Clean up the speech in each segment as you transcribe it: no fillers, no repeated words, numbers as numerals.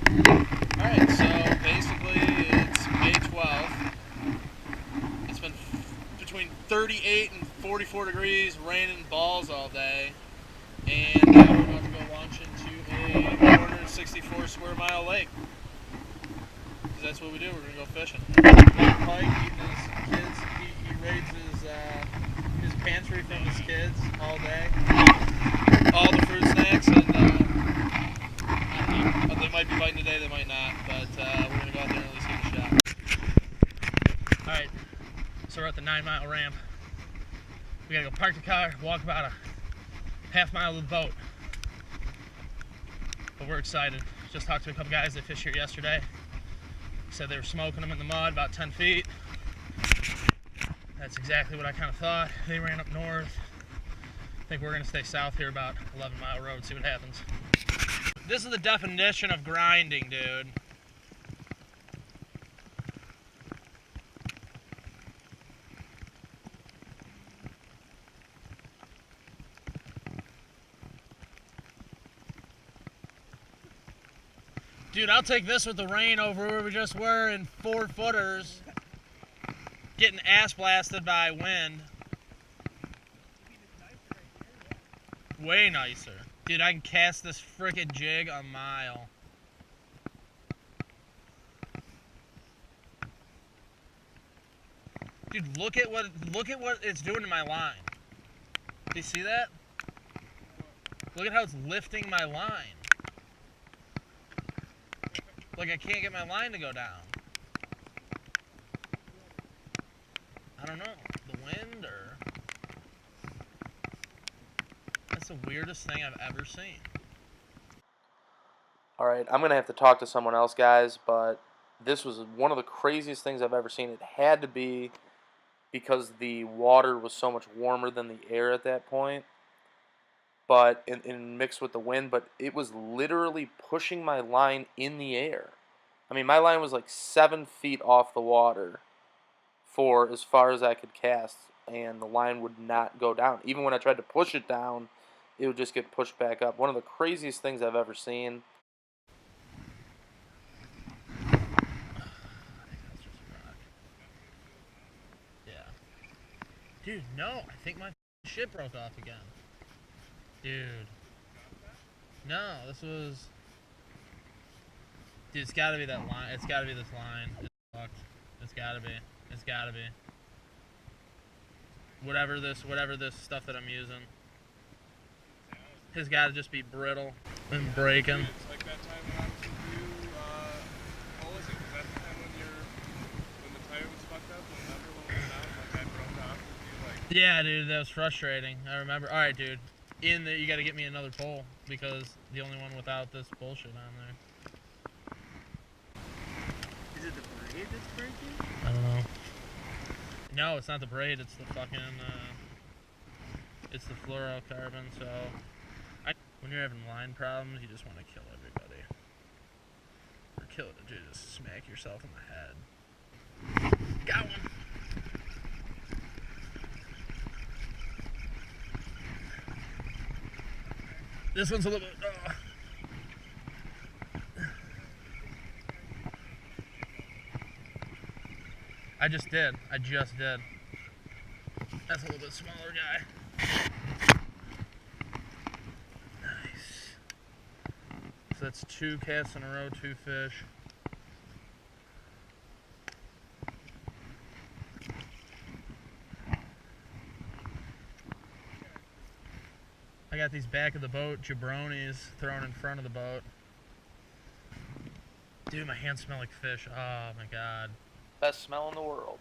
Alright, so basically it's May 12th. It's been between 38 and 44 degrees, raining balls all day. And now we're about to go launch into a 464 square mile lake. Because that's what we do, we're going to go fishing. Pike eating his kids, he raids his pantry from his kids all day. All the fruit snacks, and they might be biting today, they might not, but we're going to go out there and at least give it a shot. Alright, so we're at the 9-mile ramp. We got to go park the car, walk about a half-mile to the boat. But we're excited. Just talked to a couple guys that fished here yesterday. Said they were smoking them in the mud about 10 feet. That's exactly what I kind of thought. They ran up north. I think we're going to stay south here about 11-mile road, see what happens. This is the definition of grinding, dude. Dude, I'll take this with the rain over where we just were in 4-footers. Getting ass blasted by wind. Way nicer. Dude, I can cast this frickin' jig a mile. Dude, look at what it's doing to my line. Do you see that? Look at how it's lifting my line. Like I can't get my line to go down. I don't know. The wind or... That's the weirdest thing I've ever seen. Alright, I'm going to have to talk to someone else, guys, but this was one of the craziest things I've ever seen. It had to be because the water was so much warmer than the air at that point, but in mixed with the wind, but it was literally pushing my line in the air. I mean, my line was like 7 feet off the water for as far as I could cast, and the line would not go down. Even when I tried to push it down, it would just get pushed back up. One of the craziest things I've ever seen. Yeah. Dude, no, I think my shit broke off again. Dude. No, this was... Dude, it's gotta be that line. It's gotta be this line. It's fucked. It's gotta be. It's gotta be. Whatever this stuff that I'm using. It's gotta just be brittle and breaking. It's like that time when I was with you, what was it? Was that the time when the tire was fucked up? Remember when we went out and like I broke off with you? Yeah, dude, that was frustrating. I remember. Alright, dude. You gotta get me another pole because the only one without this bullshit on there. Is it the braid that's breaking? I don't know. No, it's not the braid, it's the fucking, it's the fluorocarbon, so... when you're having line problems, you just want to kill everybody. Or just smack yourself in the head. Got one! This one's a little bit... I just did. That's a little bit smaller guy. Nice. So that's 2 casts in a row, 2 fish. I got these back of the boat jabronis thrown in front of the boat. Dude, my hands smell like fish. Oh my god. Best smell in the world.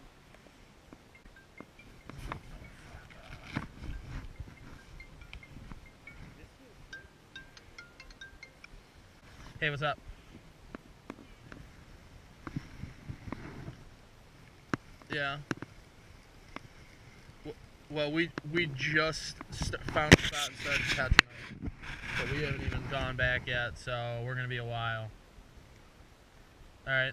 Hey, what's up? Yeah. Well, we just found a spot and started catching them, but we haven't even gone back yet, so we're gonna be a while. All right.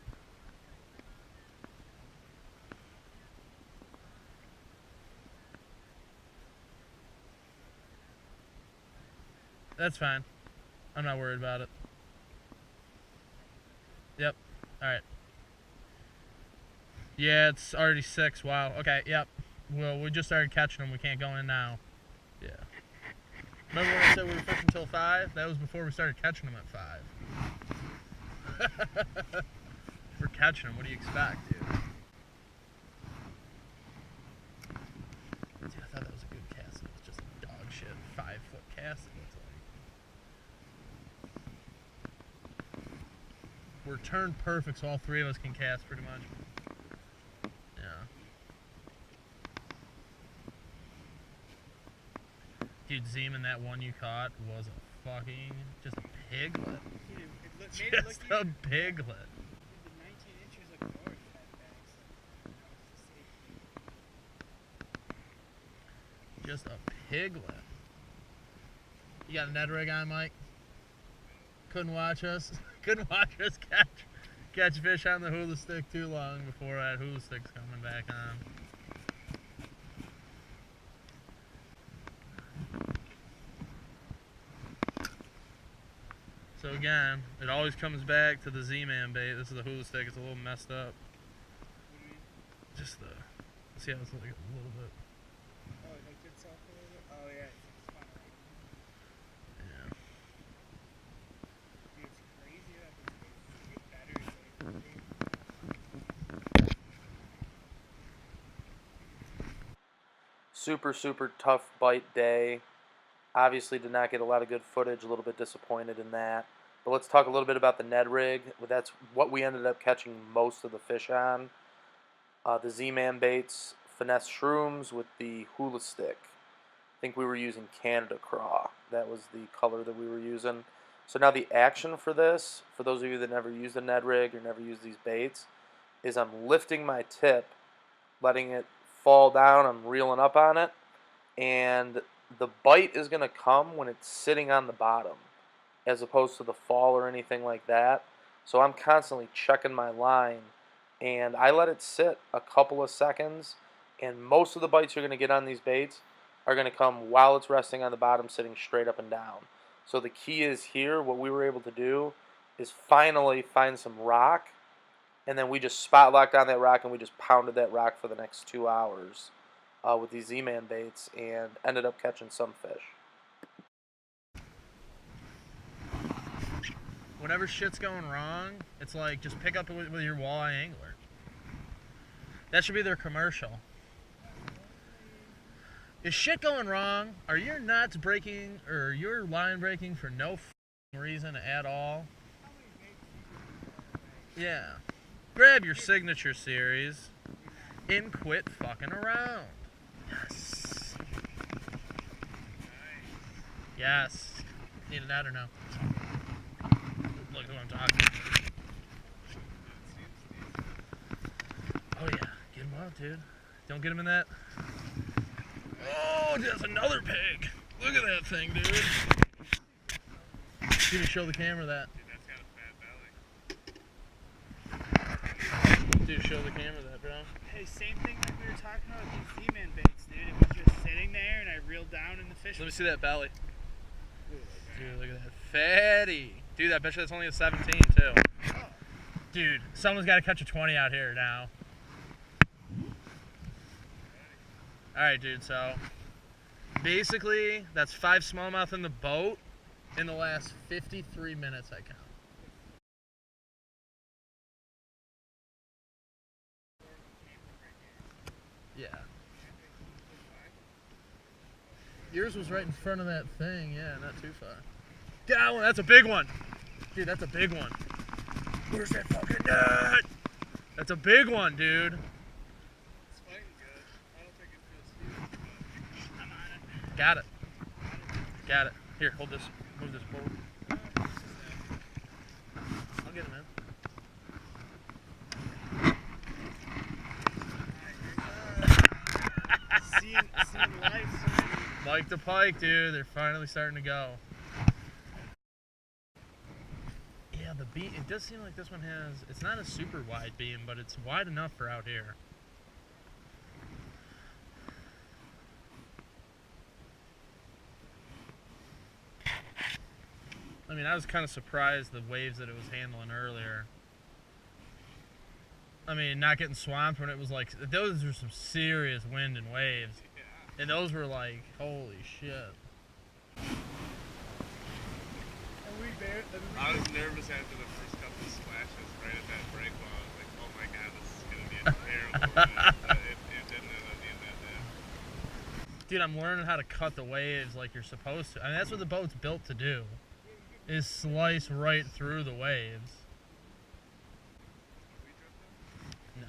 That's fine. I'm not worried about it. Yep. All right. Yeah, it's already 6. Wow. Okay. Yep. Well, we just started catching them. We can't go in now. Yeah. Remember when I said we were fishing till 5? That was before we started catching them at 5. We're catching them. What do you expect, dude? Dude, I thought that was a good cast. It was just a dog shit 5-foot cast. It looked like. We're turned perfect, so all 3 of us can cast pretty much. Yeah. Dude, Zeman, that one you caught was a fucking just a piglet. Dude, Just a piglet. The 19 inches of north that back. Just a piglet. You got a Ned rig on, Mike? Couldn't watch us. Couldn't watch us catch fish on the hula stick too long before that hula stick's coming back on. So again, it always comes back to the Z-Man bait. This is the hula stick. It's a little messed up. Just the, see how it's like a little bit. Oh, it hooked itself a little bit? Oh, yeah. It's fine. Yeah. Dude, it's crazy that this battery is Super, super tough bite day. Obviously did not get a lot of good footage, a little bit disappointed in that. But let's talk a little bit about the Ned rig. That's what we ended up catching most of the fish on. The Z-Man baits, finesse shrooms with the hula stick. I think we were using Canada Craw. That was the color that we were using. So now the action for this, for those of you that never used a Ned rig or never used these baits, is I'm lifting my tip, letting it fall down, I'm reeling up on it, and the bite is going to come when it's sitting on the bottom as opposed to the fall or anything like that. So I'm constantly checking my line, and I let it sit a couple of seconds, and most of the bites you're going to get on these baits are going to come while it's resting on the bottom, sitting straight up and down. So the key is here, what we were able to do is finally find some rock, and then we just spot locked on that rock, and we just pounded that rock for the next 2 hours with these Z-Man baits, and ended up catching some fish. Whenever shit's going wrong, it's like just pick up with your walleye angler. That should be their commercial. Is shit going wrong? Are your nuts breaking or your line breaking for no reason at all? Yeah. Grab your signature series and quit fucking around. Yes. Yes. Need a net or no? Look who I'm talking to. Oh yeah, get him out, dude. Don't get him in that. Oh, that's another pig. Look at that thing, dude. You need to show the camera that. Dude, that's got a fat belly. Dude, show the camera that, bro. Hey, same thing like we were talking about with these Z-Man baits, dude. It was just sitting there and I reeled down in the fish. Let me see that belly. Dude, look at that fatty. Dude, I bet you that's only a 17 too. Dude, someone's got to catch a 20 out here now. Alright, dude, so basically that's 5 smallmouth in the boat in the last 53 minutes I count. Yeah. Yours was right in front of that thing, yeah, not too far. That one, that's a big one. Dude, that's a big one. Where's that fucking net? That's a big one, dude. It's fighting good. I don't think it feels huge, but I'm on it. Got it. Got it. Here, hold this. Move this forward. I'll get him, man. Seeing life. Mike the Pike, dude. They're finally starting to go. Yeah, the beam, it does seem like this one has, it's not a super wide beam, but it's wide enough for out here. I mean, I was kind of surprised the waves that it was handling earlier. I mean, not getting swamped when it was like, those were some serious wind and waves. Yeah. And those were like, holy shit. I was nervous after the first couple of splashes right at that break wall. I was like, oh my god, this is going to be a terrible move. But it didn't end up being that bad. Dude, I'm learning how to cut the waves like you're supposed to. I mean, that's what the boat's built to do, is slice right through the waves. We drifted? No.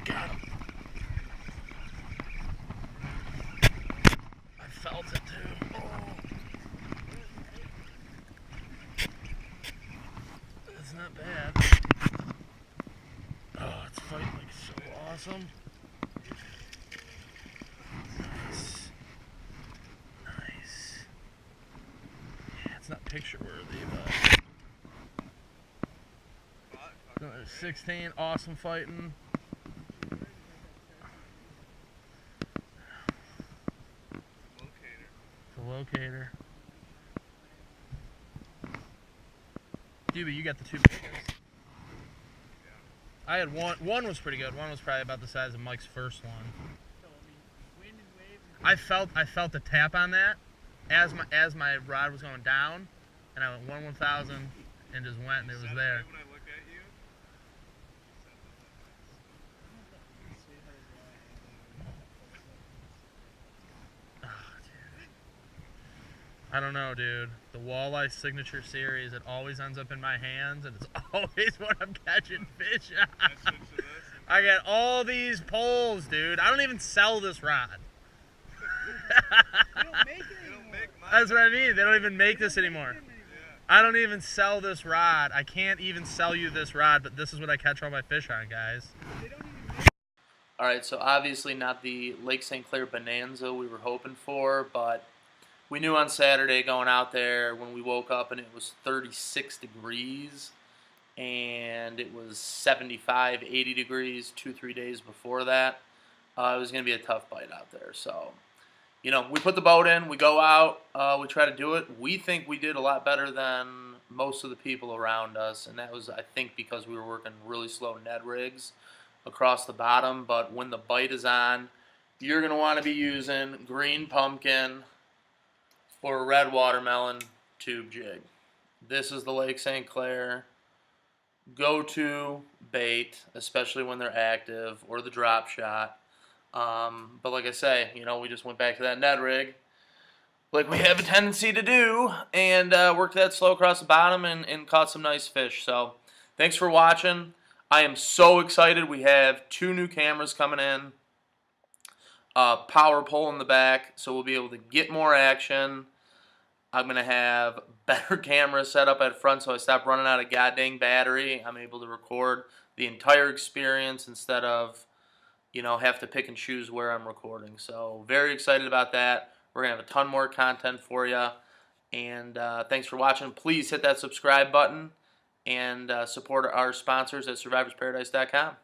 Got him. I felt it too. Oh. That's not bad. Oh, it's fighting like so awesome. Nice. Nice. Yeah, it's not picture worthy, but. No, 16, awesome fighting. The locator. Dude, but you got the two biggest. I had one. One was pretty good. One was probably about the size of Mike's first one. I felt the tap on that as my rod was going down, and I went 1/1000 and just went, and it was there. When I look at you, I don't know, dude. The Walleye Signature Series, it always ends up in my hands, and it's always what I'm catching fish on. I switched to this. I got all these poles, dude. I don't even sell this rod. They don't make it You don't anymore. make mine. That's what I mean. They don't even make this anymore. Yeah. I don't even sell this rod. I can't even sell you this rod, but this is what I catch all my fish on, guys. They don't even make All right, so obviously not the Lake St Clair Bonanza we were hoping for, but we knew on Saturday going out there when we woke up and it was 36 degrees and it was 75, 80 degrees 2-3 days before that. It was going to be a tough bite out there. So, you know, we put the boat in, we go out, we try to do it. We think we did a lot better than most of the people around us, and that was, I think, because we were working really slow Ned rigs across the bottom. But when the bite is on, you're going to want to be using green pumpkin or a red watermelon tube jig. This is the Lake St Clair go-to bait, especially when they're active, or the drop shot. But like I say, you know, we just went back to that Ned rig, like we have a tendency to do, and worked that slow across the bottom and caught some nice fish. So thanks for watching. I am so excited. We have 2 new cameras coming in. Power pole in the back, so we'll be able to get more action. I'm going to have better camera set up at front so I stop running out of goddamn battery. I'm able to record the entire experience instead of, you know, have to pick and choose where I'm recording. So very excited about that. We're going to have a ton more content for you. And thanks for watching. Please hit that subscribe button and support our sponsors at survivorsparadise.com.